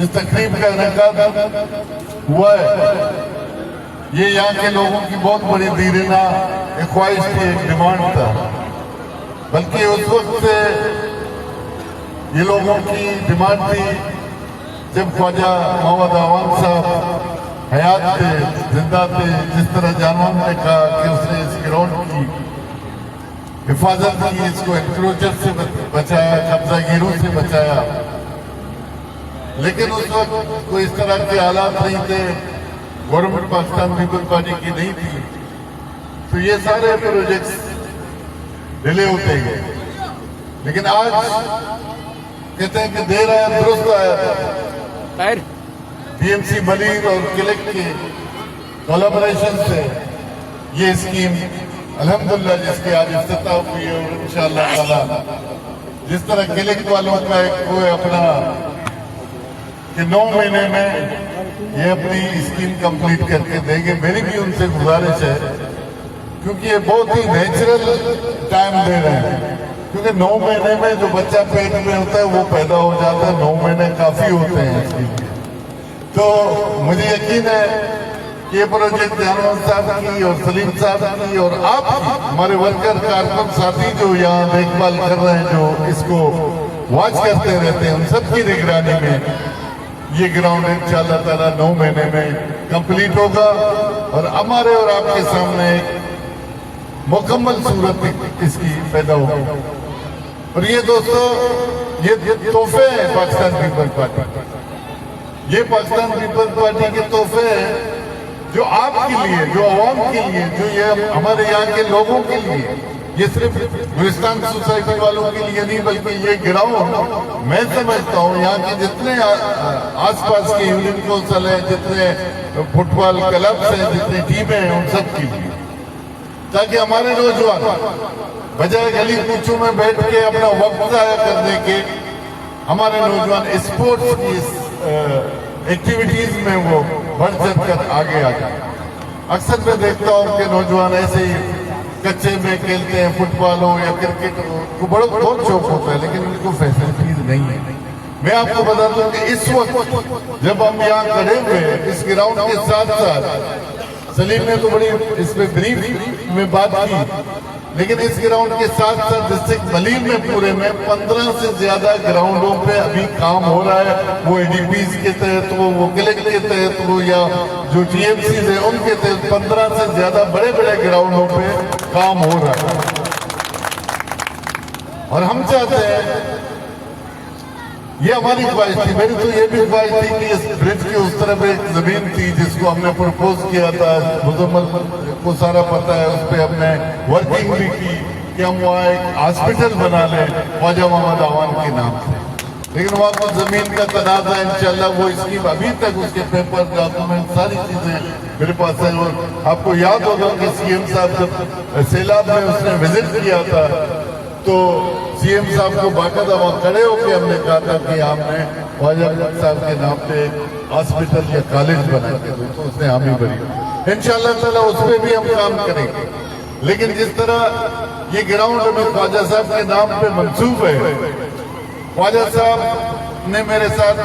जिस तकरीब का इनेकाद हुआ है, ये यहाँ के लोगों की बहुत बड़ी दीवाना एक ख्वाहिश थी, एक डिमांड था। बल्कि उस वक्त से ये लोगों की डिमांड थी जब ख्वाजा मोहम्मद अवान साहब हयात थे, जिंदा थे। जिस तरह जानवर ने कहा कि उसने इस ग्राउंड की हिफाजत की, इसको एनक्रोचर से बचाया, कब्जागिरों से बचाया। लेकिन उस वक्त कोई इस तरह के हालात नहीं थे, गवर्नमेंट पाकिस्तान पीपल्स पार्टी की नहीं थी, तो ये सारे प्रोजेक्ट्स डिले होते गए। लेकिन आज कहते हैं कि देर आया दुरुस्त आया था। बीएमसी मलिक और क्लिक के कोलैबोरेशन से ये स्कीम अल्हम्दुलिल्लाह जिसकी आज इफ्तिताह हुई है, और इंशाअल्लाह ताला जिस तरह क्लिक वालों का एक वो अपना कि 9 महीने में ये अपनी स्कीम कंप्लीट करके देंगे। मेरी भी उनसे गुजारिश है, क्योंकि ये बहुत ही नेचुरल टाइम दे रहे हैं, क्योंकि 9 महीने में जो बच्चा पेट में होता है वो पैदा हो जाता है। 9 महीने काफी होते हैं इसके लिए। तो मुझे यकीन है कि ये प्रोजेक्ट जानवर साहब की और सलीम साहब की और आप हमारे वर्कर कारकुन साथी जो यहाँ देखभाल कर रहे हैं, जो इसको वॉच करते रहते हैं, उन सबकी निगरानी में ये ग्राउंड इंशाअल्लाह ताला 9 महीने में कंप्लीट होगा और हमारे और आपके सामने एक मुकम्मल सूरत इसकी पैदा होगी। और ये दोस्तों, ये तोहफे हैं पाकिस्तान पीपल्स पार्टी, ये पाकिस्तान पीपल्स पार्टी के तोहफे हैं जो आपके लिए, जो आवाम के लिए, जो ये हमारे यहाँ के लोगों के लिए। ये सिर्फ गुलिस्तान सोसाइटी वालों के लिए नहीं, बल्कि ये ग्राउंड मैं समझता हूँ यहाँ के जितने आसपास के यूनियन कौंसिल हैं, जितने फुटबॉल क्लब्स हैं, जितनी टीमें हैं, उन सब के लिए, ताकि हमारे नौजवान बजाय गली कूचों में बैठ के अपना वक्त ज़ाया करने के, हमारे नौजवान स्पोर्ट्स की एक्टिविटीज में वो बढ़ चढ़ कर आगे आ जाए। अक्सर मैं देखता हूँ कि नौजवान ऐसे ही कच्चे में खेलते हैं, फुटबॉल हो या क्रिकेट हो, उनको बहुत शौक होता है, लेकिन उनको फैसिलिटीज नहीं है। मैं आपको बता दूं कि इस वक्त जब हम यहाँ खड़े हुए इस ग्राउंड के साथ साथ, सलीम ने तो बड़ी इसमें ब्रीफ में बात की, लेकिन इस ग्राउंड के साथ साथ डिस्ट्रिक्ट मलीर में पूरे में 15 से ज्यादा ग्राउंडों पे अभी काम हो रहा है। वो एडीपीज के तहत हो, वो क्लिक के तहत हो, या जो टीएमसीज है उनके तहत 15 से ज्यादा बड़े बड़े ग्राउंडों पे काम हो रहा है। और हम चाहते हैं, ये हमारी ख्वाहिश थी, मेरी तो ये भी ख्वाहिश थी कि इस ब्रिज की उस तरफ एक जमीन थी जिसको हमने प्रपोज किया था, मुजम्मल को सारा पता है, उस पर हमने वर्किंग भी की कि हम वहाँ एक हॉस्पिटल बना लें ख्वाजा मोहम्मद अवान के नाम से। लेकिन वहाँ पर जमीन का तनाज़ा है, इंशाल्लाह वो स्कीम अभी तक उसके पेपर डॉक्यूमेंट सारी चीजें मेरे पास है। और आपको याद होगा कि सीएम साहब जब सैलाब में उसने विजिट किया था, तो सीएम साहब को बाकायदा वहाँ खड़े होकर हमने कहा था कि हमने ख्वाजा साहब के नाम पे हॉस्पिटल या कॉलेज बनाएंगे, तो उसने हामी भरी। इंशाअल्लाह ताला उस पर भी हम काम करेंगे। लेकिन जिस तरह ये ग्राउंड में ख्वाजा साहब के नाम पे मंसूब है, ख्वाजा साहब ने मेरे साथ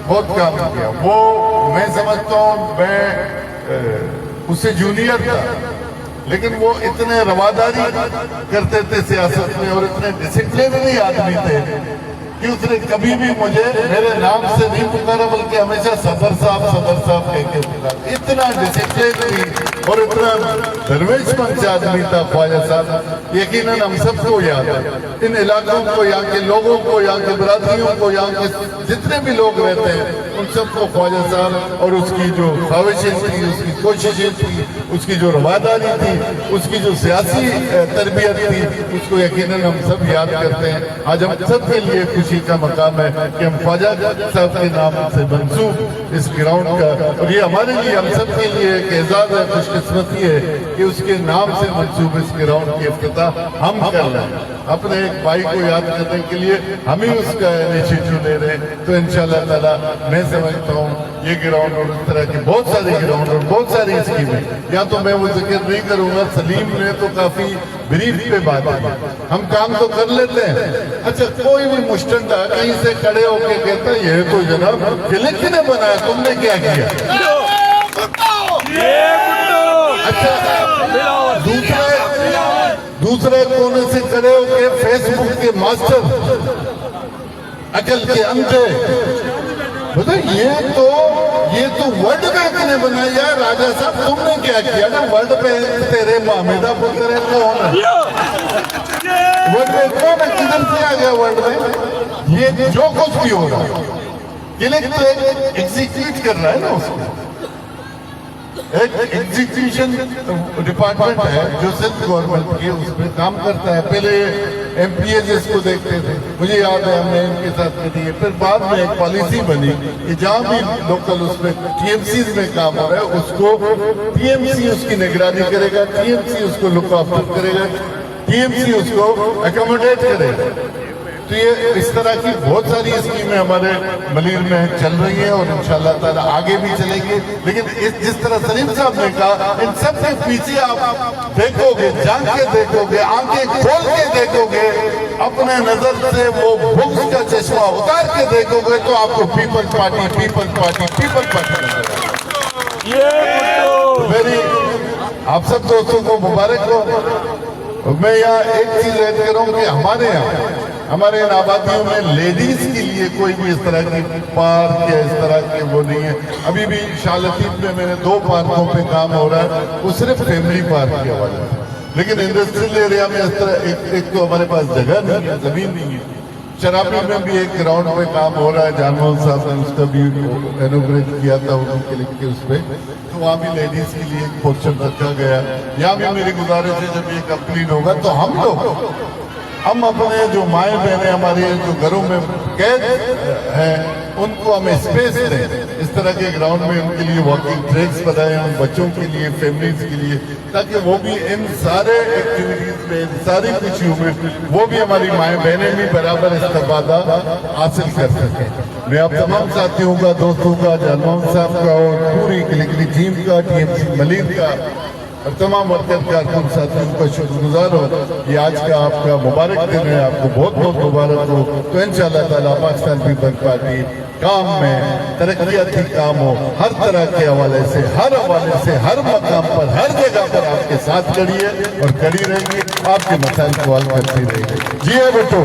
बहुत काम किया। वो मैं समझता हूँ, मैं उससे जूनियर था, लेकिन वो इतने रवादारी करते थे सियासत में और इतने डिसिप्लिनरी आदमी थे कि उसने कभी भी मुझे मेरे नाम से नहीं पुकारा, बल्कि हमेशा सदर साहब कह के पुकारा। इतना डिसिप्लिनरी और इतना दरवेश मंच आदमी था ख्वाजा साहब, यकीनन हम सबको याद है। इन इलाकों को, यहाँ के लोगों को, यहाँ की बरादरियों को, यहाँ के जितने भी लोग रहते हैं, उन सबको ख्वाजा साहब और उसकी जो ख्वाहिशें थी, उसकी कोशिशें थी, उसकी जो रवादारी थी, उसकी जो सियासी तरबियत थी, उसको यकीनन हम सब याद करते हैं। आज हम सब के लिए खुशी का मकाम है कि हम ख्वाजा साहब के नाम से मंसूब इस ग्राउंड का, और ये हमारे लिए, हम सब के लिए एक एजाज है, खुशकिस्मती है कि उसके नाम से मंसूब इस ग्राउंड की इफ्तिताह हम कर रहे हैं। अपने एक भाई को याद करने के लिए हम ही उसका इनिशिएटिव ले रहे हैं। तो इंशाअल्लाह ताला मैं समझता हूँ ये ग्राउंड और इस तरह की बहुत सारी ग्राउंड और बहुत सारी स्कीमें, या तो मैं वो जिक्र नहीं करूंगा। सलीम ने तो काफी ब्रीफ पे बात की, हम काम तो कर लेते हैं। अच्छा, कोई भी मुश्तंडा कहीं से खड़े होके कहता है ये तो जनाब क्लिक ने बनाया, तुमने क्या किया? अच्छा, दूसरे कोने से खड़े होके फेसबुक के मास्टर, अकल के अंधे, ये तो वर्ल्ड बैंक ने बनाया। राजा साहब तुमने क्या किया ना? वर्ल्ड बैंक तेरे मामेदा पुत्र है, कौन है वर्ल्ड बैंक? कौन है? किधर से आ गया वर्ल्ड बैंक? ये जो कुछ भी हो रहा है क्लिक तो एग्जीक्यूट कर रहा है ना उसको। एक एग्जीक्यूशन डिपार्टमेंट है जो सिर्फ गवर्नमेंट की उसमें काम करता है। पहले एमपीएस इसको देखते थे, मुझे याद है हमने इनके साथ मीटिंग है। फिर बाद में एक पॉलिसी बनी कि जहाँ भी लोकल उसमें टीएमसी में काम हो रहा है उसको टीएमसी उसकी निगरानी करेगा, टीएमसी उसको लुक आफ्टर करेगा, टीएमसी उसको अकोमोडेट करेगा। तो ये इस तरह की बहुत सारी स्कीमें हमारे मलीर में चल रही हैं और इंशाअल्लाह ताला आगे भी चलेंगी। लेकिन जिस तरह सलीम साहब ने कहा, इन सब के पीछे आप देखोगे, जान के देखोगे, आंखें खोल के देखोगे, अपने नजर से वो बुक्स का चश्मा उतार के देखोगे तो आपको पीपल्स पार्टी मेरी आप सब दोस्तों को मुबारक हो। मैं यहाँ एक चीज ऐड करूँ कि हमारे इन आबादियों में लेडीज के लिए कोई भी इस तरह की पार्क या इस तरह के वो नहीं है। अभी भी शालतीत में मेरे 2 पार्कों पे काम हो रहा है, वो सिर्फ फैमिली पार्क के हवाले से। लेकिन इंडस्ट्रियल एरिया में इस तरह एक तो हमारे पास जगह नहीं है, जमीन नहीं है। शराबी में भी एक ग्राउंड पे काम हो रहा है, जानमोहन साहब ने उसका भी इनॉग्रेट किया था उनके लिख के उस पर, तो वहाँ भी लेडीज के लिए एक पोर्शन रखा गया। यहाँ भी मेरी गुजारिश है जब ये कंप्लीट होगा तो हम अपने जो माएँ बहनें हमारे जो घरों में कैद हैं उनको हम स्पेस दें, इस तरह के ग्राउंड में उनके लिए वॉकिंग ट्रैक्स बनाएं, उन बच्चों के लिए, फैमिलीज के लिए, ताकि वो भी इन सारे एक्टिविटीज में, इन सारी खुशियों में वो भी हमारी माएँ बहनें भी बराबर इस्तेफादा हासिल कर सकें। मैं आप तमाम साथियों का, दोस्तों का, जानमोहन साहब का और पूरी क्लिकली टीम का, टीएमसी मलीर का और तमाम वर्कर कारकुन साथियों का शुक्रगुजार हो। ये आज का आपका मुबारक दिन है, आपको बहुत बहुत मुबारक हो। तो इंशाअल्लाह ताला पाकिस्तान पीपल्स पार्टी काम में तरक्याती काम हो, हर तरह के हवाले से, हर मकाम पर, हर जगह पर आपके साथ खड़ी है और खड़ी रहेंगी, आपके मसाइल को हल करती रहेगी। जी है बेटो।